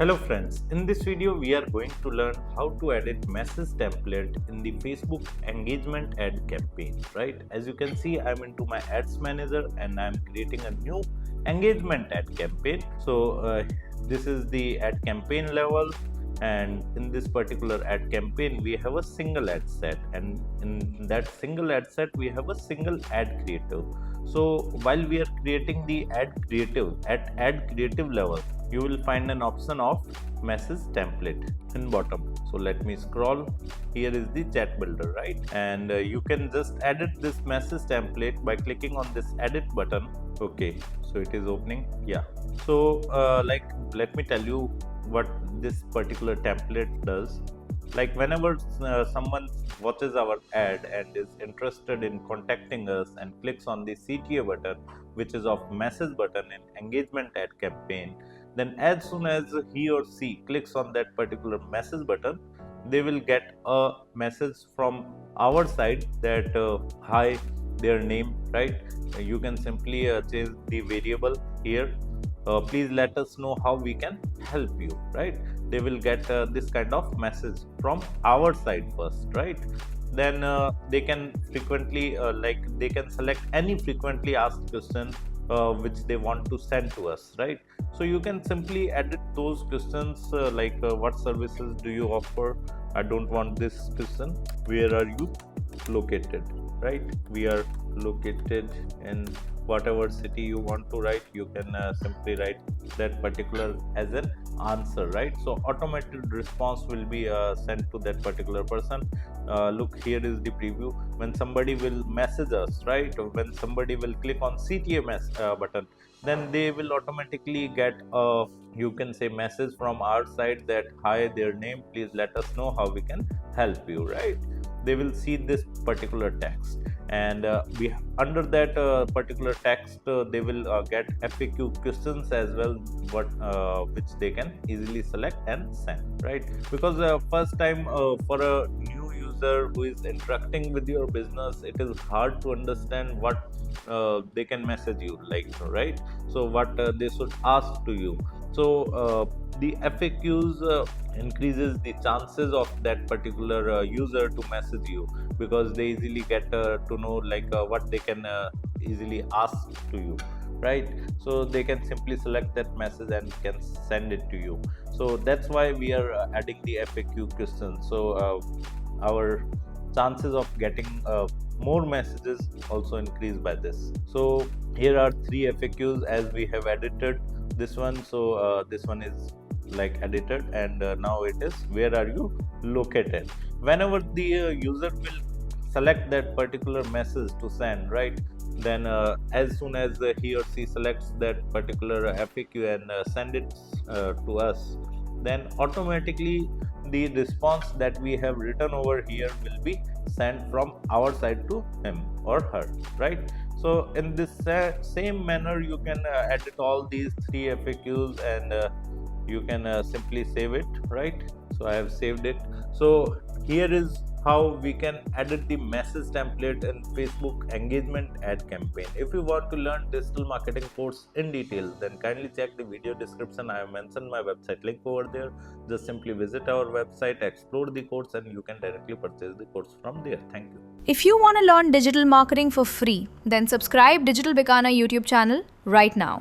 Hello friends, in this video we are going to learn how to edit message template in the Facebook engagement ad campaign, right? As you can see, I'm into my ads manager and I'm creating a new engagement ad campaign. So this is the ad campaign level, and in this particular ad campaign we have a single ad set, and in that single ad set we have a single ad creative. So while we are creating the ad creative at ad creative level, you will find an option of message template in bottom. So let me scroll. Here is the chat builder, right? And you can just edit this message template by clicking on this edit button. Okay, so it is opening. Yeah, so let me tell you what this particular template does. Like whenever someone watches our ad and is interested in contacting us and clicks on the CTA button, which is of message button in engagement ad campaign, then as soon as he or she clicks on that particular message button, they will get a message from our side that hi, their name, right? You can simply change the variable here. Please let us know how we can help you, right? They will get this kind of message from our side first, right? Then they can frequently they can select any frequently asked question which they want to send to us, right? So you can simply edit those questions what services do you offer? I don't want this question. Where are you located, right? We are located in whatever city you want to write. You can simply write that particular as an answer, right? So automated response will be sent to that particular person. Look, here is the preview. When somebody will message us, right, or when somebody will click on CTA button, then they will automatically get a, you can say, message from our side that hi, their name, please let us know how we can help you, right? They will see this particular text, and we under that particular text they will get FAQ questions as well, what which they can easily select and send, right? Because first time for a new user who is interacting with your business, it is hard to understand what they can message you, like, right? So what they should ask to you. So the FAQs increases the chances of that particular user to message you, because they easily get to know what they can easily ask to you, right? So they can simply select that message and can send it to you. So that's why we are adding the FAQ questions. So our chances of getting more messages also increase by this. So here are 3 FAQs as we have edited this one. So this one is like edited, and now it is where are you located. Whenever the user will select that particular message to send, right, then as soon as he or she selects that particular FAQ and send it to us, then automatically the response that we have written over here will be sent from our side to him or her, right? So in this same manner you can edit all these 3 FAQs, and you can simply save it, right? So I have saved it. So here is how we can edit the message template in Facebook engagement ad campaign. If you want to learn digital marketing course in detail, then kindly check the video description. I have mentioned my website link over there. Just simply visit our website, explore the course, and you can directly purchase the course from there. Thank you. If you want to learn digital marketing for free, then subscribe Digital Bikana YouTube channel right now.